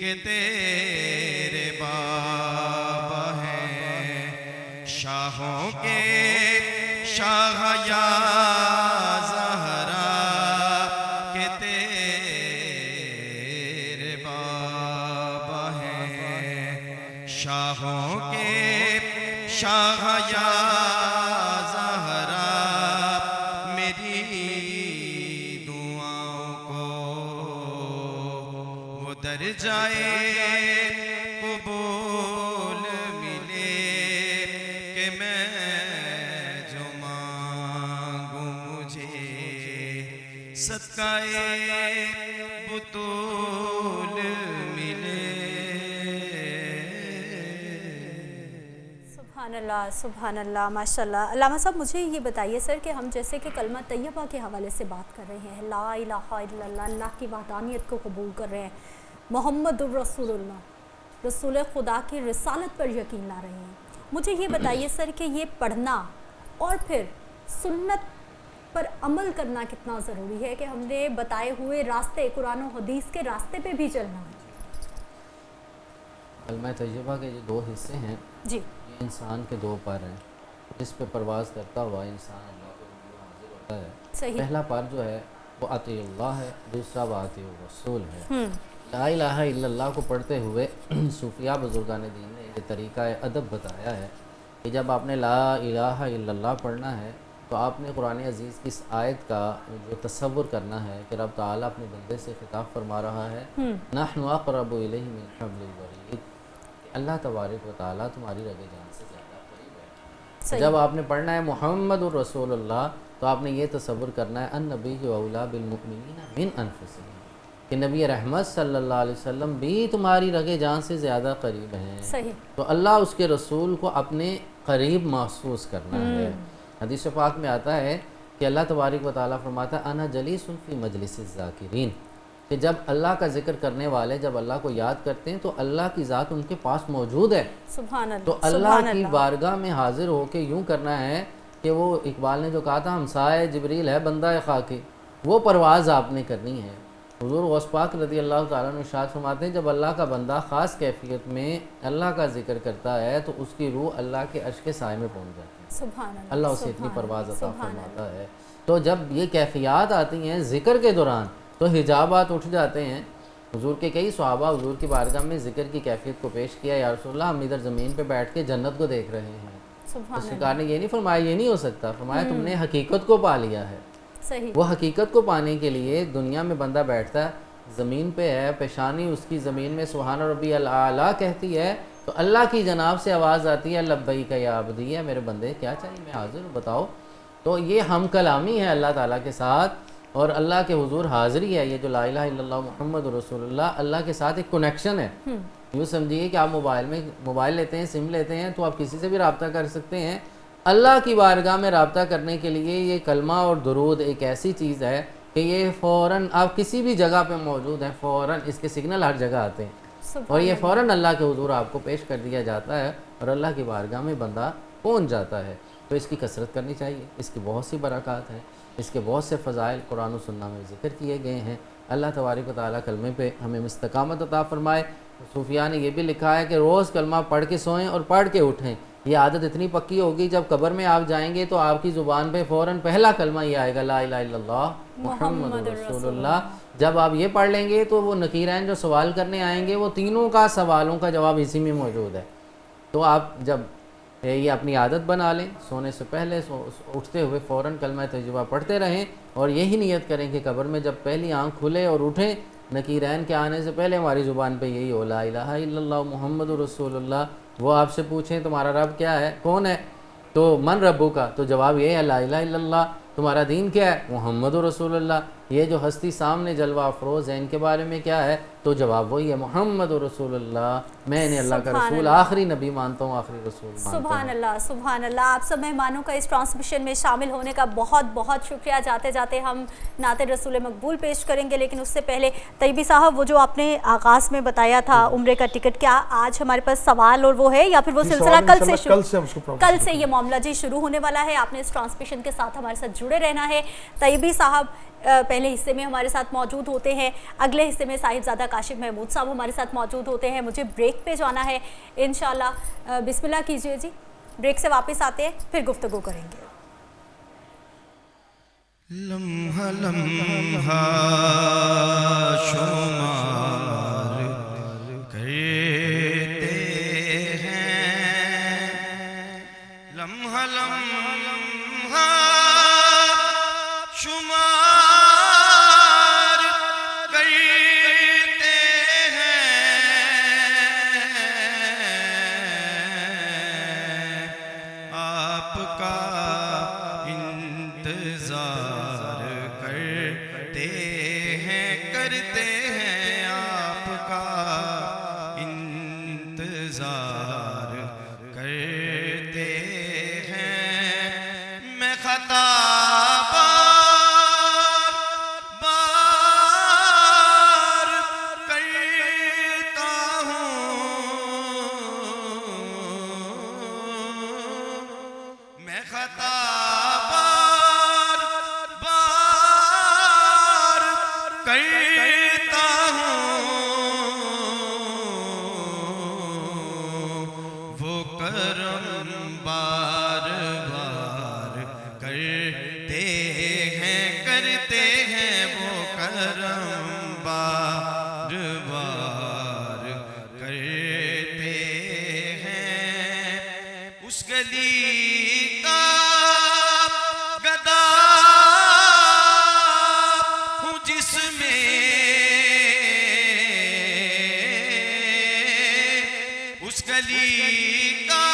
کہ تیرے بابا ہیں شاہوں کے شاہ یا زہرا کہ تیرے بابا ہیں شاہوں کے شاہ یا زہرا. میری دعاؤں کو وہ در جائے قبول ملے کہ میں جو مانگوں مجھے صدقہ بطول ملے. سبحان اللہ سبحان اللہ ماشاء اللہ. علامہ صاحب مجھے یہ بتائیے سر کہ ہم جیسے کہ کلمہ طیبہ کے حوالے سے بات کر رہے ہیں, لا الہ الا اللہ, اللہ کی وحدانیت کو قبول کر رہے ہیں, محمد الرسول اللہ, رسول خدا کی رسالت پر یقین لا رہے ہیں, مجھے یہ بتائیے سر کہ یہ پڑھنا اور پھر سنت پر عمل کرنا کتنا ضروری ہے کہ ہم نے بتائے ہوئے راستے قرآن و حدیث کے راستے پہ بھی چلنا ہے؟ کلمہ طیبہ کے جو دو حصے ہیں جی, یہ انسان کے دو پر ہیں جس پہ پرواز کرتا ہوا انسان اللہ کے حضور حاضر ہوتا ہے. صحیح. پہلا پر جو ہے وہ اطیع اللہ ہے, دوسرا وہ اطیع الرسول ہے. لا الہ الا اللہ کو پڑھتے ہوئے صوفیاء بزرگان دین نے یہ طریقہ ادب بتایا ہے کہ جب آپ نے لا الہ الا اللہ پڑھنا ہے تو آپ نے قرآن عزیز کی اس آیت کا جو تصور کرنا ہے کہ رب تعالیٰ اپنے بندے سے خطاب فرما رہا ہے, نحن اقرب الیہ من حبل الورید, اللہ تبارک و تعالیٰ تمہاری رگ جان سے زیادہ قریب ہے. جب آپ نے پڑھنا ہے محمد الرسول اللہ تو آپ نے یہ تصور کرنا ہے النبی اولیٰ بالمؤمنین من انفسہم, کہ نبی رحمت صلی اللہ علیہ وسلم بھی تمہاری رگ جان سے زیادہ قریب ہیں. صحیح. تو اللہ اس کے رسول کو اپنے قریب محسوس کرنا ہے. حدیث پاک میں آتا ہے کہ اللہ تبارک و تعالیٰ فرماتا ہے انا جلیس فی مجلس الذاکرین, کہ جب اللہ کا ذکر کرنے والے جب اللہ کو یاد کرتے ہیں تو اللہ کی ذات ان کے پاس موجود ہے. سبحان اللہ. تو اللہ کی بارگاہ میں حاضر ہو کے یوں کرنا ہے کہ وہ اقبال نے جو کہا تھا ہمسائے جبریل ہے بندہ خاکی, وہ پرواز آپ نے کرنی ہے. حضور غوث پاک رضی اللہ تعالیٰ عنہ ارشاد فرماتے ہیں جب اللہ کا بندہ خاص کیفیت میں اللہ کا ذکر کرتا ہے تو اس کی روح اللہ کے عرش کے سائے میں پہنچ جاتی ہے. سبحان اللہ. اللہ اسے اتنی پرواز عطا فرماتا ہے. تو جب یہ کیفیات آتی ہیں ذکر کے دوران تو حجابات اٹھ جاتے ہیں. حضور کے کئی صحابہ حضور کی بارگاہ میں ذکر کی کیفیت کو پیش کیا, یا رسول اللہ ہم ادھر زمین پہ بیٹھ کے جنت کو دیکھ رہے ہیں. سرکار نے یہ نہیں فرمایا یہ نہیں ہو سکتا, فرمایا تم نے حقیقت کو پا لیا ہے. صحیح. وہ حقیقت کو پانے کے لیے دنیا میں بندہ بیٹھتا ہے, زمین پہ ہے, پیشانی اس کی زمین میں سبحان ربی الاعلیٰ کہتی ہے تو اللہ کی جناب سے آواز آتی ہے لبیک یا عبدی, ہے میرے بندے کیا چاہیے میں حاضر ہوں بتاؤ. تو یہ ہم کلامی ہے اللہ تعالیٰ کے ساتھ اور اللہ کے حضور حاضری ہے. یہ جو لا الہ الا اللہ محمد رسول اللہ, اللہ کے ساتھ ایک کنیکشن ہے. یوں سمجھیے کہ آپ موبائل لیتے ہیں, سم لیتے ہیں تو آپ کسی سے بھی رابطہ کر سکتے ہیں. اللہ کی بارگاہ میں رابطہ کرنے کے لیے یہ کلمہ اور درود ایک ایسی چیز ہے کہ یہ فوراً آپ کسی بھی جگہ پہ موجود ہیں, فوراً اس کے سگنل ہر جگہ آتے ہیں اور یہ فوراً اللہ کے حضور آپ کو پیش کر دیا جاتا ہے اور اللہ کی بارگاہ میں بندہ پہنچ جاتا ہے. تو اس کی کثرت کرنی چاہیے. اس کی بہت سی برکات ہیں, اس کے بہت سے فضائل قرآن و سنہ میں ذکر کیے گئے ہیں. اللہ تبارک و تعالیٰ کلمے پہ ہمیں استقامت عطا فرمائے. صوفیاء نے یہ بھی لکھا ہے کہ روز کلمہ پڑھ کے سوئیں اور پڑھ کے اٹھیں. یہ عادت اتنی پکی ہوگی جب قبر میں آپ جائیں گے تو آپ کی زبان پہ فوراً پہلا کلمہ یہ آئے گا لا الہ الا اللہ محمد رسول اللہ. جب آپ یہ پڑھ لیں گے تو وہ نکیرین جو سوال کرنے آئیں گے وہ تینوں کا سوالوں کا جواب اسی میں موجود ہے. تو آپ جب یہ اپنی عادت بنا لیں, سونے سے پہلے اٹھتے ہوئے فوراً کلمہ طیبہ پڑھتے رہیں اور یہی نیت کریں کہ قبر میں جب پہلی آنکھ کھلے اور اٹھیں نکیرین کے آنے سے پہلے ہماری زبان پہ یہی ہو لا الہ الا اللہ محمد رسول اللہ. وہ آپ سے پوچھیں تمہارا رب کیا ہے, کون ہے, تو من ربو کا, تو جواب یہ ہے لا الہ الا اللہ. تمہارا دین کیا ہے, محمد رسول اللہ. یہ جو ہستی سامنے جلوہ افروز ہے ان کے بارے میں کیا ہے, تو جواب وہی ہے محمد رسول اللہ. میں انہیں اللہ کا رسول آخری نبی مانتا ہوں, آخری رسول مانتا ہوں. سبحان اللہ سبحان اللہ. آپ سب مہمانوں کا اس ٹرانسمیشن میں شامل ہونے کا بہت بہت شکریہ. جاتے جاتے ہم نعت رسول مقبول پیش کریں گے, لیکن اس سے پہلے طیبی صاحب وہ جو آپ نے آغاز میں بتایا تھا عمرے کا ٹکٹ, کیا آج ہمارے پاس سوال اور وہ ہے یا پھر وہ سلسلہ کل سے یہ معاملہ جی شروع ہونے والا ہے. آپ نے اس ٹرانسمیشن کے ساتھ ہمارے ساتھ جڑے رہنا ہے. طیبی صاحب پہلے حصے میں ہمارے ساتھ موجود ہوتے ہیں, اگلے حصے میں صاحبزادہ کاشف محمود صاحب ہمارے ساتھ موجود ہوتے ہیں. مجھے بریک پہ جانا ہے انشاءاللہ. بسم اللہ کیجئے جی, بریک سے واپس آتے ہیں پھر گفتگو کریں گے. لمحہ لمحہ شمار کرتے ہیں, لمحہ لمحہ شمار کرتے ہیں, کا انتظار کرتے ہیں آپ کا انتظار کرتے ہیں میں خطا بار کرتا ہوں میں خطا بار کرتا ہوں وہ کرم بار کرتے ہیں وہ کرم بار کرتے ہیں اس گلی کا گدا ہوں جس میں اس گلی کا